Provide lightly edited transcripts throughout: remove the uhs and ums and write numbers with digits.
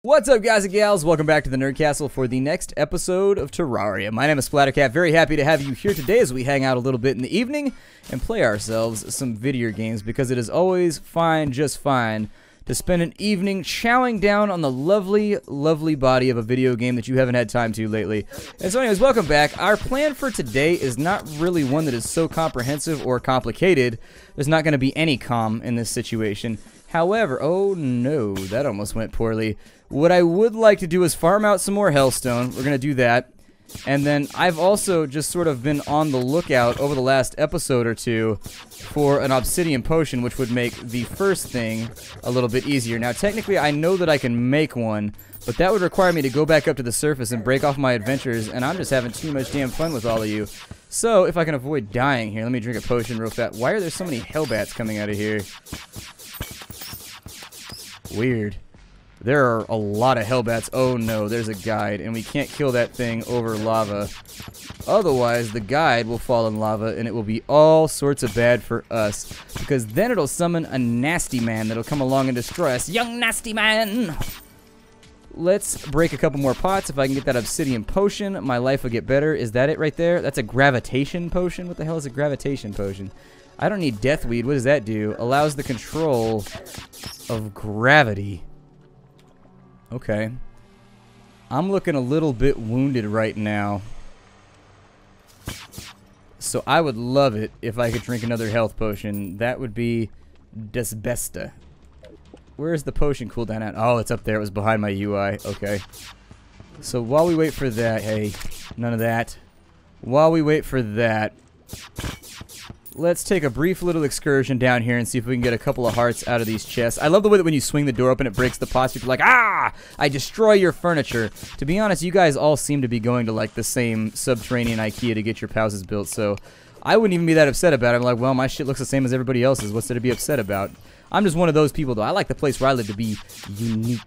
What's up, guys and gals? Welcome back to the Nerd Castle for the next episode of Terraria. My name is Splattercat. Very happy to have you here today as we hang out a little bit in the evening and play ourselves some video games, because it is always fine, just fine, to spend an evening chowing down on the lovely, lovely body of a video game that you haven't had time to lately. And so anyways, welcome back. Our plan for today is not really one that is so comprehensive or complicated. There's not going to be any calm in this situation. However, oh no, that almost went poorly. What I would like to do is farm out some more hellstone. We're going to do that. And then I've also just sort of been on the lookout over the last episode or two for an obsidian potion, which would make the first thing a little bit easier. Now, technically, I know that I can make one, but that would require me to go back up to the surface and break off my adventures, and I'm just having too much damn fun with all of you. So, if I can avoid dying here, let me drink a potion real fast. Why are there so many hellbats coming out of here? Weird. There are a lot of hellbats. Oh no, there's a guide, and we can't kill that thing over lava. Otherwise, the guide will fall in lava, and it will be all sorts of bad for us, because then it'll summon a nasty man that'll come along and destroy us. Young nasty man! Let's break a couple more pots. If I can get that obsidian potion, my life will get better. Is that it right there? That's a gravitation potion? What the hell is a gravitation potion? I don't need deathweed. What does that do? Allows the control of gravity. Okay. I'm looking a little bit wounded right now. So I would love it if I could drink another health potion. That would be das Beste. Where is the potion cooldown at? Oh, it's up there. It was behind my UI. Okay. So while we wait for that... Hey, none of that. While we wait for that... Let's take a brief little excursion down here and see if we can get a couple of hearts out of these chests. I love the way that when you swing the door open, it breaks the pots. People are like, ah! I destroy your furniture. To be honest, you guys all seem to be going to like the same subterranean IKEA to get your houses built, so I wouldn't even be that upset about it. I'm like, well, my shit looks the same as everybody else's. What's there to be upset about? I'm just one of those people, though. I like the place where I live to be unique.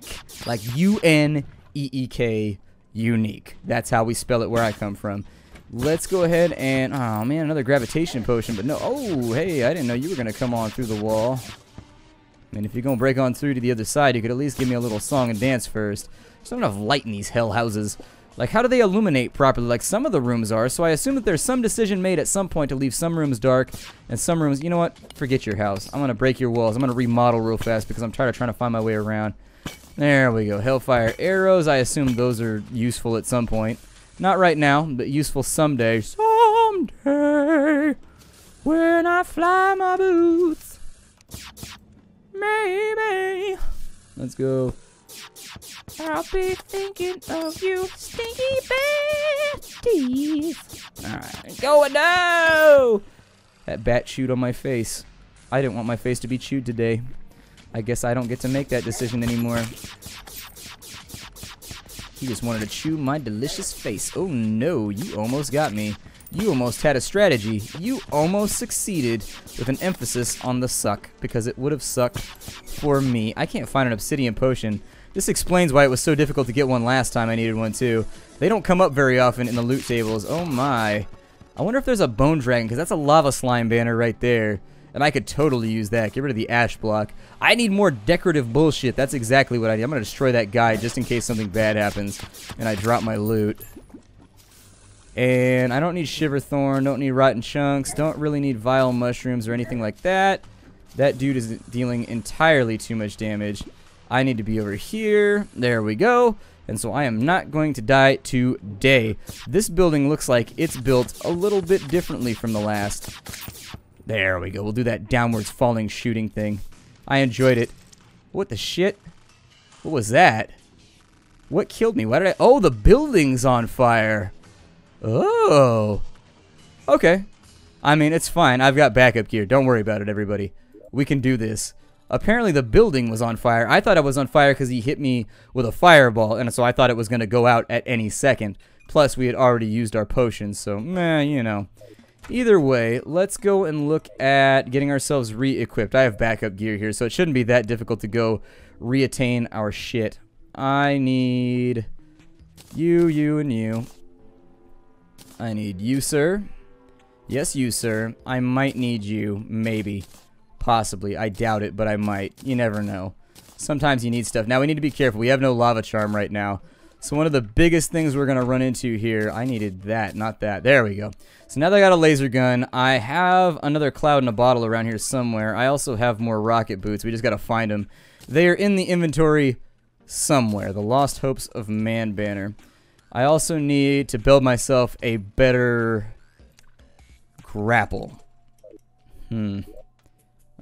Like U-N-E-E-K, unique. That's how we spell it where I come from. Let's go ahead and... Oh, man, another gravitation potion. But no... Oh, hey, I didn't know you were going to come on through the wall. I mean, if you're going to break on through to the other side, you could at least give me a little song and dance first. There's not enough light in these hell houses. Like, how do they illuminate properly? Like, some of the rooms are, so I assume that there's some decision made at some point to leave some rooms dark, and some rooms... You know what? Forget your house. I'm going to break your walls. I'm going to remodel real fast because I'm tired of trying to find my way around. There we go. Hellfire arrows. I assume those are useful at some point. Not right now, but useful someday. Someday, when I fly my boots, maybe. Let's go. I'll be thinking of you, stinky baddies. Alright, going no! That bat chewed on my face. I didn't want my face to be chewed today. I guess I don't get to make that decision anymore. He just wanted to chew my delicious face. Oh no, you almost got me. You almost had a strategy. You almost succeeded, with an emphasis on the suck, because it would have sucked for me. I can't find an obsidian potion. This explains why it was so difficult to get one last time I needed one too. They don't come up very often in the loot tables. Oh my. I wonder if there's a bone dragon, because that's a lava slime banner right there. And I could totally use that. Get rid of the ash block. I need more decorative bullshit. That's exactly what I need. I'm going to destroy that guy just in case something bad happens and I drop my loot. And I don't need Shiverthorn. Don't need Rotten Chunks. Don't really need Vile Mushrooms or anything like that. That dude is dealing entirely too much damage. I need to be over here. There we go. And so I am not going to die today. This building looks like it's built a little bit differently from the last. There we go. We'll do that downwards falling shooting thing. I enjoyed it. What the shit? What was that? What killed me? Why did I... Oh, the building's on fire. Oh. Okay. I mean, it's fine. I've got backup gear. Don't worry about it, everybody. We can do this. Apparently, the building was on fire. I thought it was on fire because he hit me with a fireball, and so I thought it was going to go out at any second. Plus, we had already used our potions, so, meh, you know. Either way, let's go and look at getting ourselves re-equipped. I have backup gear here, so it shouldn't be that difficult to go re-attain our shit. I need you, you, and you. I need you, sir. Yes, you, sir. I might need you. Maybe. Possibly. I doubt it, but I might. You never know. Sometimes you need stuff. Now we need to be careful. We have no lava charm right now. So one of the biggest things we're going to run into here, I needed that, not that. There we go. So now that I got a laser gun, I have another cloud in a bottle around here somewhere. I also have more rocket boots. We just got to find them. They are in the inventory somewhere. The Lost Hopes of Man banner. I also need to build myself a better grapple.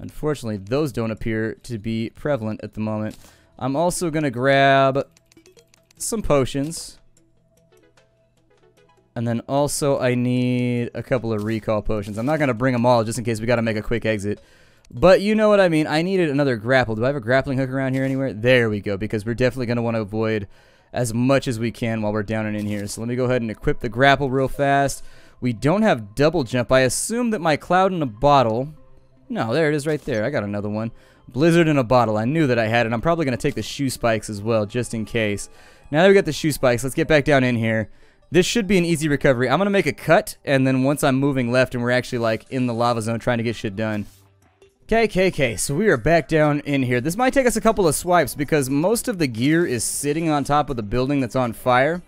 Unfortunately, those don't appear to be prevalent at the moment. I'm also going to grab some potions. And then also I need a couple of recall potions. I'm not going to bring them all just in case we got to make a quick exit. But you know what I mean. I needed another grapple. Do I have a grappling hook around here anywhere? There we go, because we're definitely going to want to avoid as much as we can while we're down and in here. So let me go ahead and equip the grapple real fast. We don't have double jump. I assume that my cloud in a bottle... No, there it is right there. I got another one. Blizzard in a bottle. I knew that I had it. I'm probably going to take the shoe spikes as well, just in case. Now that we got the shoe spikes, let's get back down in here. This should be an easy recovery. I'm going to make a cut, and then once I'm moving left and we're actually like in the lava zone trying to get shit done. Okay, so we are back down in here. This might take us a couple of swipes because most of the gear is sitting on top of the building that's on fire.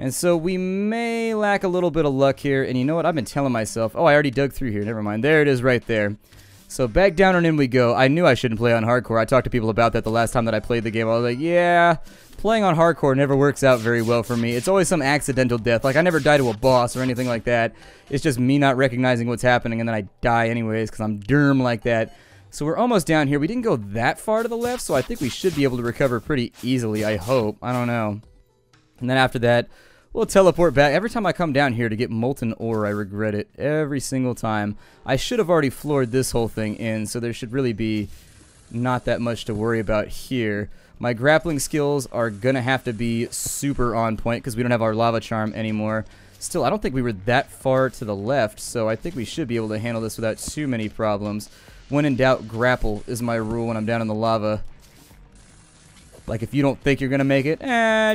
And so we may lack a little bit of luck here. And you know what? I've been telling myself, oh, I already dug through here. Never mind. There it is right there. So back down and in we go. I knew I shouldn't play on hardcore. I talked to people about that the last time that I played the game. I was like, yeah, playing on hardcore never works out very well for me. It's always some accidental death. Like, I never die to a boss or anything like that. It's just me not recognizing what's happening, and then I die anyways because I'm derm like that. So we're almost down here. We didn't go that far to the left, so I think we should be able to recover pretty easily, I hope. I don't know. And then after that, we'll teleport back. Every time I come down here to get molten ore, I regret it. Every single time. I should have already floored this whole thing in, so there should really be not that much to worry about here. My grappling skills are going to have to be super on point because we don't have our lava charm anymore. Still, I don't think we were that far to the left, so I think we should be able to handle this without too many problems. When in doubt, grapple is my rule when I'm down in the lava. Like, if you don't think you're going to make it,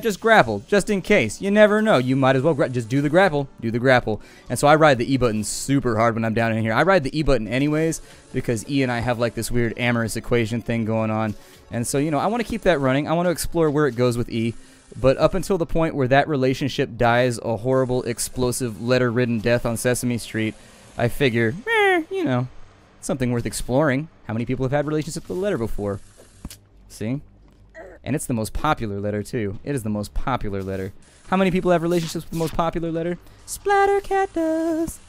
just grapple, just in case. You never know. You might as well just do the grapple. Do the grapple. And so I ride the E button super hard when I'm down in here. I ride the E button anyways because E and I have, like, this weird amorous equation thing going on. And so, you know, I want to keep that running. I want to explore where it goes with E. But up until the point where that relationship dies a horrible, explosive, letter-ridden death on Sesame Street, I figure, you know, something worth exploring. How many people have had relationships with a letter before? See? And it's the most popular letter, too. It is the most popular letter. How many people have relationships with the most popular letter? Splattercat does.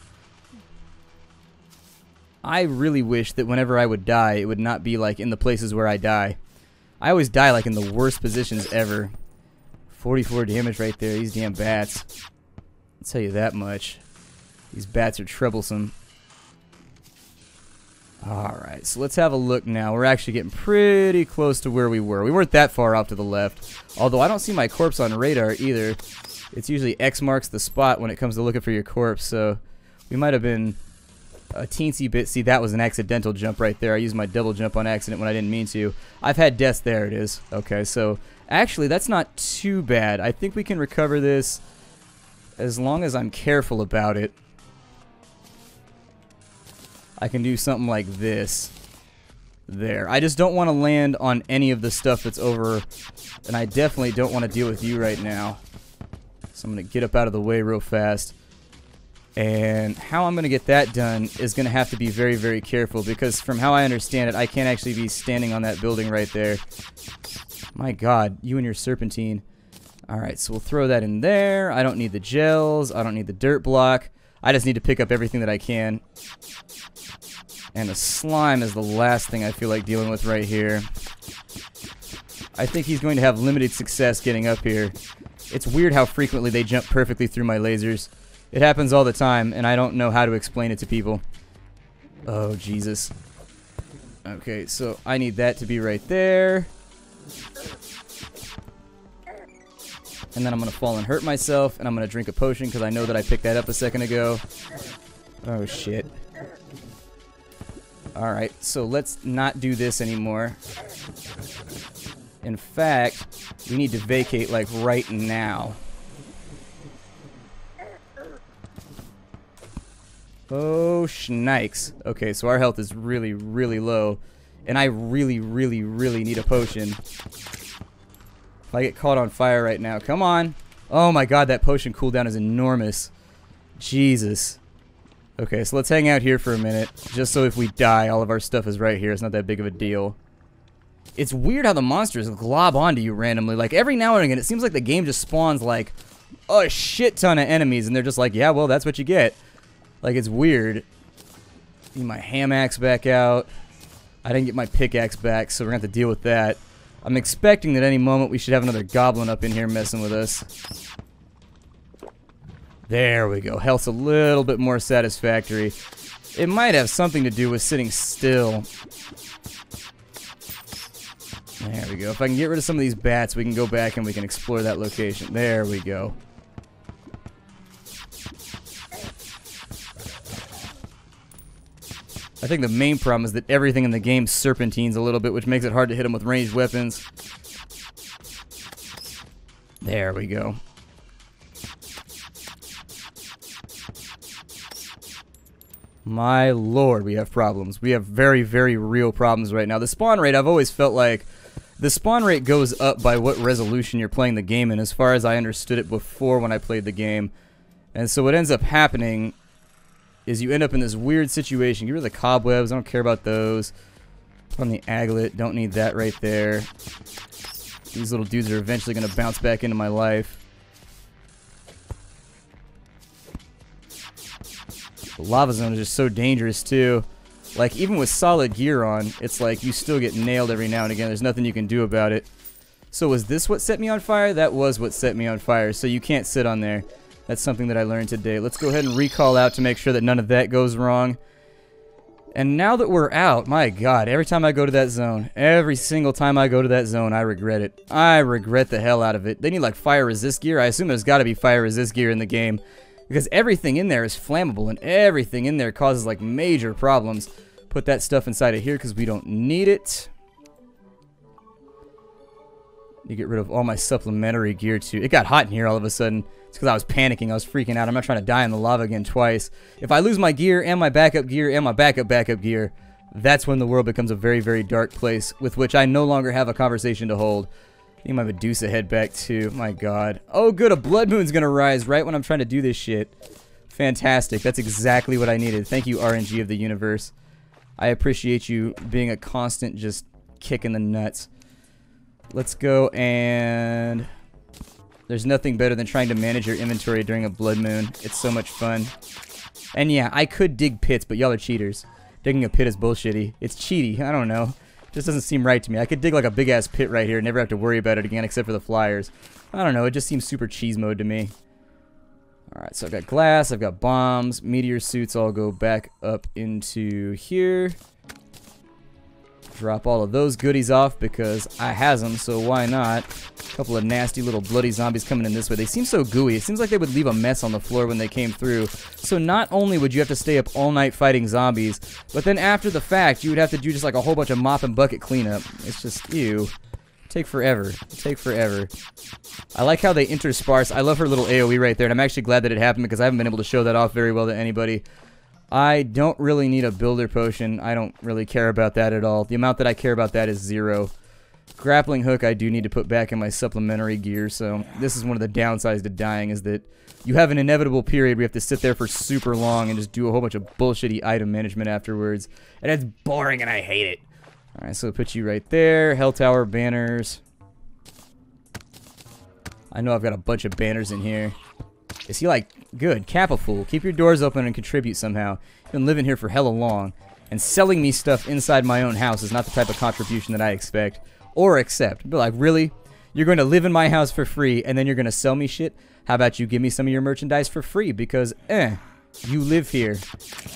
I really wish that whenever I would die, it would not be, like, in the places where I die. I always die, like, in the worst positions ever. 44 damage right there. These damn bats. I'll tell you that much. These bats are troublesome. Alright, so let's have a look now. We're actually getting pretty close to where we were. We weren't that far off to the left. Although I don't see my corpse on radar either. It's usually X marks the spot when it comes to looking for your corpse. So we might have been a teensy bit. See, that was an accidental jump right there. I used my double jump on accident when I didn't mean to. I've had deaths. There it is. Okay, so actually that's not too bad. I think we can recover this as long as I'm careful about it. I can do something like this. There. I just don't want to land on any of the stuff that's over, and I definitely don't want to deal with you right now. So I'm going to get up out of the way real fast. And how I'm going to get that done is going to have to be very, very careful, because from how I understand it, I can't actually be standing on that building right there. My God, you and your serpentine. Alright, so we'll throw that in there. I don't need the gels. I don't need the dirt block. I just need to pick up everything that I can. And the slime is the last thing I feel like dealing with right here. I think he's going to have limited success getting up here. It's weird how frequently they jump perfectly through my lasers. It happens all the time, and I don't know how to explain it to people. Oh, Jesus. Okay, so I need that to be right there. And then I'm going to fall and hurt myself, and I'm going to drink a potion because I know that I picked that up a second ago. Oh, shit. Alright, so let's not do this anymore. In fact, we need to vacate, like, right now. Oh, shnikes. Okay, so our health is really, really low. And I really, really, really need a potion. If I get caught on fire right now. Come on. Oh my god, that potion cooldown is enormous. Jesus. Okay, so let's hang out here for a minute. Just so if we die, all of our stuff is right here. It's not that big of a deal. It's weird how the monsters glob onto you randomly. Like, every now and again, it seems like the game just spawns, like, a shit ton of enemies. And they're just like, yeah, well, that's what you get. Like, it's weird. Need my ham axe back out. I didn't get my pickaxe back, so we're going to have to deal with that. I'm expecting that any moment we should have another goblin up in here messing with us. There we go. Health's a little bit more satisfactory. It might have something to do with sitting still. There we go. If I can get rid of some of these bats, we can go back and we can explore that location. There we go. I think the main problem is that everything in the game serpentines a little bit, which makes it hard to hit them with ranged weapons. There we go. My lord, we have problems. We have very, very real problems right now. The spawn rate, I've always felt like the spawn rate goes up by what resolution you're playing the game in, as far as I understood it before when I played the game. And so what ends up happening is you end up in this weird situation. Get rid of the cobwebs. I don't care about those. Put on the aglet. Don't need that right there. These little dudes are eventually going to bounce back into my life. The lava zone is just so dangerous too. Like, even with solid gear on, it's like you still get nailed every now and again. There's nothing you can do about it. So was this what set me on fire? That was what set me on fire. So you can't sit on there. That's something that I learned today. Let's go ahead and recall out to make sure that none of that goes wrong. And now that we're out, my god, every time I go to that zone, every single time I go to that zone, I regret it. I regret the hell out of it. They need like fire resist gear. I assume there's got to be fire resist gear in the game, because everything in there is flammable and everything in there causes like major problems. Put that stuff inside of here because we don't need it. You get rid of all my supplementary gear too. It got hot in here all of a sudden. It's because I was panicking. I was freaking out. I'm not trying to die in the lava again twice. If I lose my gear and my backup gear and my backup gear, that's when the world becomes a very, very dark place with which I no longer have a conversation to hold. I need my Medusa head back too. My god. Oh good, a blood moon's gonna rise right when I'm trying to do this shit. Fantastic. That's exactly what I needed. Thank you, RNG of the universe. I appreciate you being a constant just kick in the nuts. Let's go, and there's nothing better than trying to manage your inventory during a blood moon. It's so much fun. And yeah, I could dig pits, but y'all are cheaters. Digging a pit is bullshitty. It's cheaty. I don't know. It just doesn't seem right to me. I could dig like a big ass pit right here and never have to worry about it again except for the flyers. I don't know. It just seems super cheese mode to me. Alright, so I've got glass, I've got bombs, meteor suits all go back up into here. Drop all of those goodies off because I has them, so why not? A couple of nasty little bloody zombies coming in this way. They seem so gooey. It seems like they would leave a mess on the floor when they came through. So not only would you have to stay up all night fighting zombies, but then after the fact, you would have to do just like a whole bunch of mop and bucket cleanup. It's just, ew. Take forever. Take forever. I like how they intersparse. I love her little AoE right there, and I'm actually glad that it happened because I haven't been able to show that off very well to anybody. I don't really need a builder potion. I don't really care about that at all. The amount that I care about that is 0. Grappling hook I do need to put back in my supplementary gear, so this is one of the downsides to dying, is that you have an inevitable period where you have to sit there for super long and just do a whole bunch of bullshitty item management afterwards. And it's boring and I hate it. Alright, so put you right there. Hell Tower, banners. I know I've got a bunch of banners in here. Is he like, good, Kappa fool. Keep your doors open and contribute somehow. You've been living here for hella long. And selling me stuff inside my own house is not the type of contribution that I expect. Or accept. But like, really? You're going to live in my house for free and then you're going to sell me shit? How about you give me some of your merchandise for free? Because, you live here.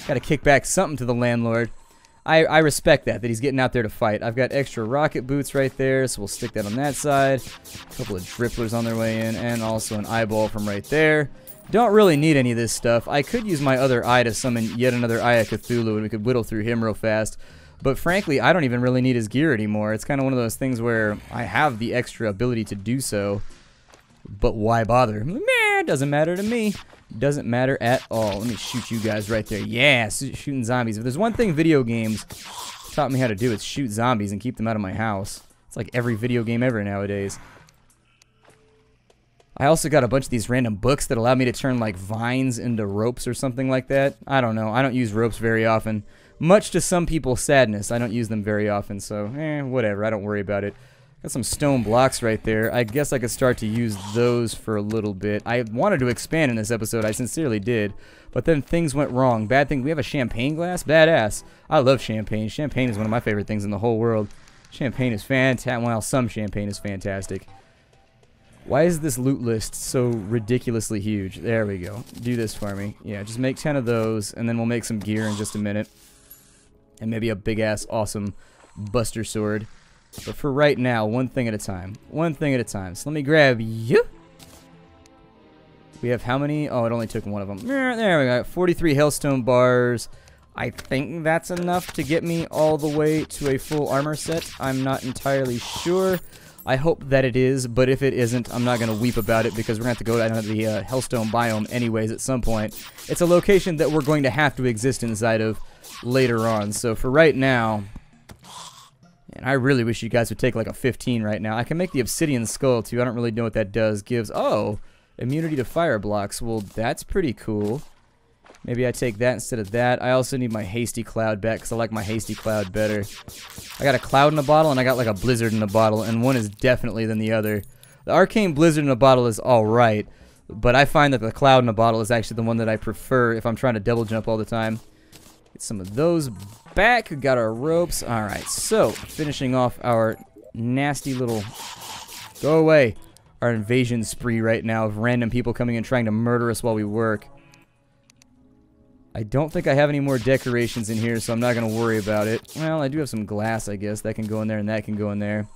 Gotta kick back something to the landlord. I respect that he's getting out there to fight. I've got extra rocket boots right there, so we'll stick that on that side. A couple of dripplers on their way in, and also an eyeball from right there. Don't really need any of this stuff. I could use my other eye to summon yet another Eye of Cthulhu, and we could whittle through him real fast. But frankly, I don't even really need his gear anymore. It's kind of one of those things where I have the extra ability to do so. But why bother? Meh, doesn't matter to me. Doesn't matter at all. Let me shoot you guys right there. Yeah, shooting zombies. If there's one thing video games taught me how to do is shoot zombies and keep them out of my house. It's like every video game ever nowadays. I also got a bunch of these random books that allow me to turn like vines into ropes or something like that. I don't know. I don't use ropes very often. Much to some people's sadness, I don't use them very often, so whatever. I don't worry about it. Got some stone blocks right there. I guess I could start to use those for a little bit. I wanted to expand in this episode. I sincerely did. But then things went wrong. Bad thing. We have a champagne glass? Badass. I love champagne. Champagne is one of my favorite things in the whole world. Champagne is fantastic. Well, some champagne is fantastic. Why is this loot list so ridiculously huge? There we go. Do this for me. Yeah, just make 10 of those, and then we'll make some gear in just a minute. And maybe a big-ass, awesome buster sword. But for right now, one thing at a time. One thing at a time. So let me grab you. We have how many? Oh, it only took one of them. There we go. 43 hellstone bars. I think that's enough to get me all the way to a full armor set. I'm not entirely sure. I hope that it is, but if it isn't, I'm not going to weep about it because we're going to have to go down to the hellstone biome anyways at some point. It's a location that we're going to have to exist inside of later on. So for right now, and I really wish you guys would take like a 15 right now. I can make the obsidian skull too. I don't really know what that does. Gives, oh, immunity to fire blocks. Well, that's pretty cool. Maybe I take that instead of that. I also need my hasty cloud back because I like my hasty cloud better. I got a cloud in a bottle and I got like a blizzard in a bottle, and one is definitely than the other. The arcane blizzard in a bottle is alright, but I find that the cloud in a bottle is actually the one that I prefer if I'm trying to double jump all the time. Get some of those back. We got our ropes. Alright, so finishing off our nasty little... Go away. Our invasion spree right now of random people coming in trying to murder us while we work. I don't think I have any more decorations in here, so I'm not going to worry about it. Well, I do have some glass, I guess. That can go in there and that can go in there.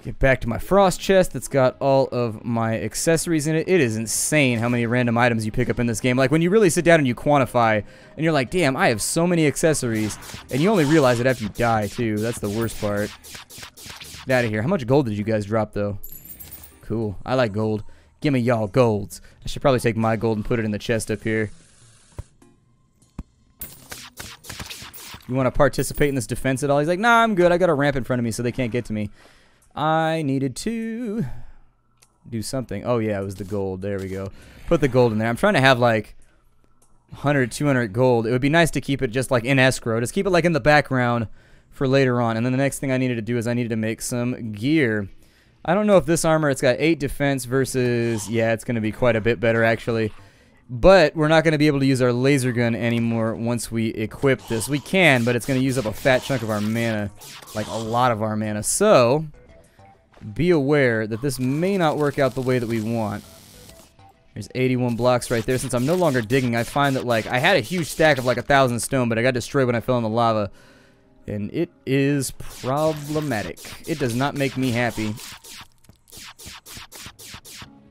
Get back to my frost chest that's got all of my accessories in it. It is insane how many random items you pick up in this game. Like, when you really sit down and you quantify, and you're like, damn, I have so many accessories. And you only realize it after you die, too. That's the worst part. Get out of here. How much gold did you guys drop, though? Cool. I like gold. Give me y'all golds. I should probably take my gold and put it in the chest up here. You want to participate in this defense at all? He's like, nah, I'm good. I got a ramp in front of me so they can't get to me. I needed to do something. Oh, yeah, it was the gold. There we go. Put the gold in there. I'm trying to have, like, 100, 200 gold. It would be nice to keep it just, like, in escrow. Just keep it, like, in the background for later on. And then the next thing I needed to do is I needed to make some gear. I don't know if this armor, it's got 8 defense versus... Yeah, it's going to be quite a bit better, actually. But we're not going to be able to use our laser gun anymore once we equip this. We can, but it's going to use up a fat chunk of our mana. Like, a lot of our mana. So, be aware that this may not work out the way that we want. There's 81 blocks right there. Since I'm no longer digging, I find that, like, I had a huge stack of, like, 1,000 stone, but I got destroyed when I fell in the lava. And it is problematic. It does not make me happy.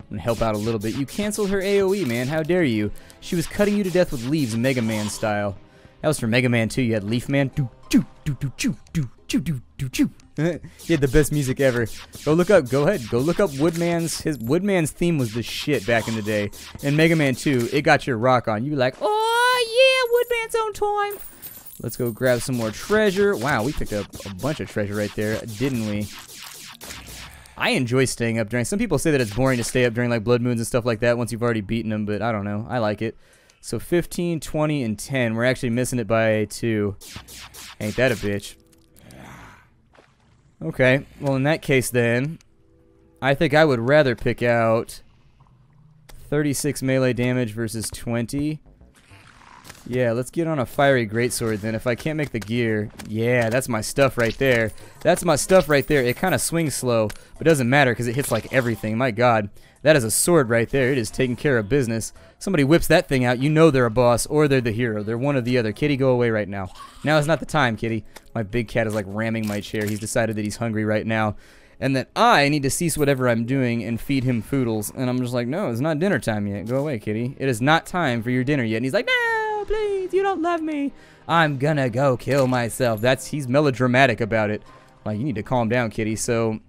And help out a little bit. You canceled her AoE, man. How dare you? She was cutting you to death with leaves, Mega Man style. That was for Mega Man 2. You had Leaf Man. You had the best music ever. Go look up. Go ahead. Go look up Woodman's. Woodman's theme was the shit back in the day. In Mega Man 2, it got your rock on. You were like, oh yeah, Woodman's own time. Let's go grab some more treasure. Wow, we picked up a bunch of treasure right there, didn't we? I enjoy staying up during... Some people say that it's boring to stay up during like blood moons and stuff like that once you've already beaten them, but I don't know. I like it. So 15, 20, and 10. We're actually missing it by 2. Ain't that a bitch. Okay, well in that case then, I think I would rather pick out 36 melee damage versus 20. Yeah, let's get on a fiery greatsword then. If I can't make the gear, yeah, that's my stuff right there. That's my stuff right there. It kind of swings slow, but doesn't matter because it hits like everything. My God, that is a sword right there. It is taking care of business. Somebody whips that thing out, you know they're a boss or they're the hero. They're one or the other. Kitty, go away right now. Now is not the time, Kitty. My big cat is like ramming my chair. He's decided that he's hungry right now. And that I need to cease whatever I'm doing and feed him foodles. And I'm just like, no, it's not dinner time yet. Go away, Kitty. It is not time for your dinner yet. And he's like, no, please, you don't love me. I'm gonna go kill myself. He's melodramatic about it. Like, you need to calm down, Kitty. So,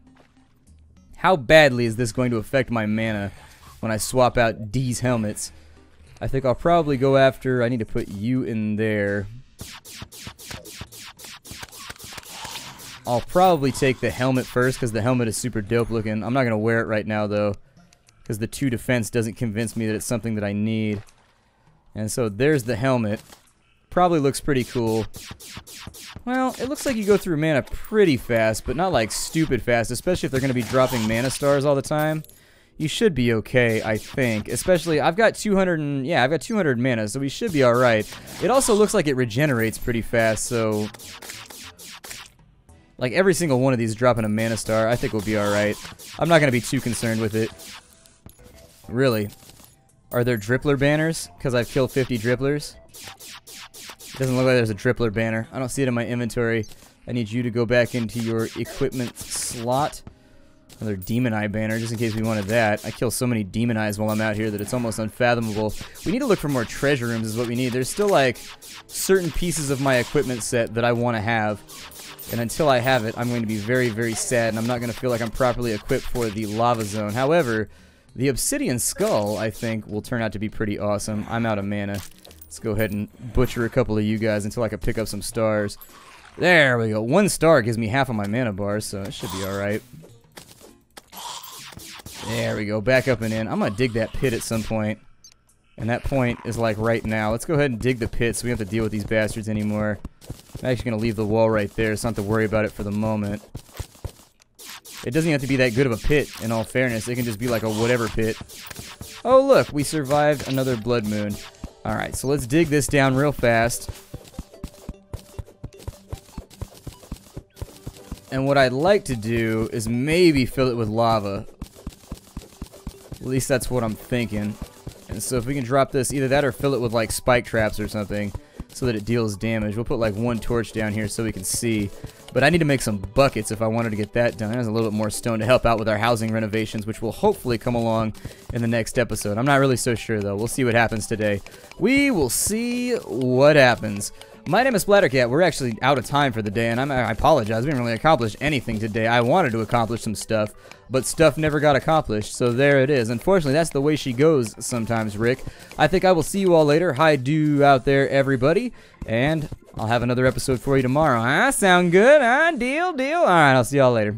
how badly is this going to affect my mana when I swap out D's helmets? I think I'll probably go after, I need to put you in there. I'll probably take the helmet first because the helmet is super dope looking. I'm not going to wear it right now though because the 2 defense doesn't convince me that it's something that I need. And so there's the helmet. Probably looks pretty cool. Well, it looks like you go through mana pretty fast, but not like stupid fast, especially if they're going to be dropping mana stars all the time. You should be okay, I think. Especially, I've got 200 and, yeah, I've got 200 mana, so we should be alright. It also looks like it regenerates pretty fast, so like every single one of these dropping a mana star, I think we'll be alright. I'm not going to be too concerned with it. Really. Are there drippler banners? Because I've killed 50 dripplers. It doesn't look like there's a drippler banner. I don't see it in my inventory. I need you to go back into your equipment slot. Another demon eye banner, just in case we wanted that. I kill so many demon eyes while I'm out here that it's almost unfathomable. We need to look for more treasure rooms is what we need. There's still like certain pieces of my equipment set that I want to have. And until I have it, I'm going to be very, very sad, and I'm not going to feel like I'm properly equipped for the lava zone. However, the obsidian skull, I think, will turn out to be pretty awesome. I'm out of mana. Let's go ahead and butcher a couple of you guys until I can pick up some stars. There we go. 1 star gives me half of my mana bars, so it should be alright. There we go. Back up and in. I'm going to dig that pit at some point. And that point is like right now. Let's go ahead and dig the pit so we don't have to deal with these bastards anymore. I'm actually going to leave the wall right there so I don't have to worry about it for the moment. It doesn't even have to be that good of a pit, in all fairness. It can just be like a whatever pit. Oh, look. We survived another blood moon. Alright, so let's dig this down real fast. And what I'd like to do is maybe fill it with lava. At least that's what I'm thinking. And so if we can drop this, either that or fill it with like spike traps or something so that it deals damage. We'll put like 1 torch down here so we can see. But I need to make some buckets if I wanted to get that done. There's a little bit more stone to help out with our housing renovations, which will hopefully come along in the next episode. I'm not really so sure, though. We'll see what happens today. We will see what happens. My name is Splattercat. We're actually out of time for the day, and I apologize. We didn't really accomplish anything today. I wanted to accomplish some stuff, but stuff never got accomplished, so there it is. Unfortunately, that's the way she goes sometimes, Rick. I think I will see you all later. Hi-do out there, everybody, and I'll have another episode for you tomorrow. Sound good? Deal? All right, I'll see y'all later.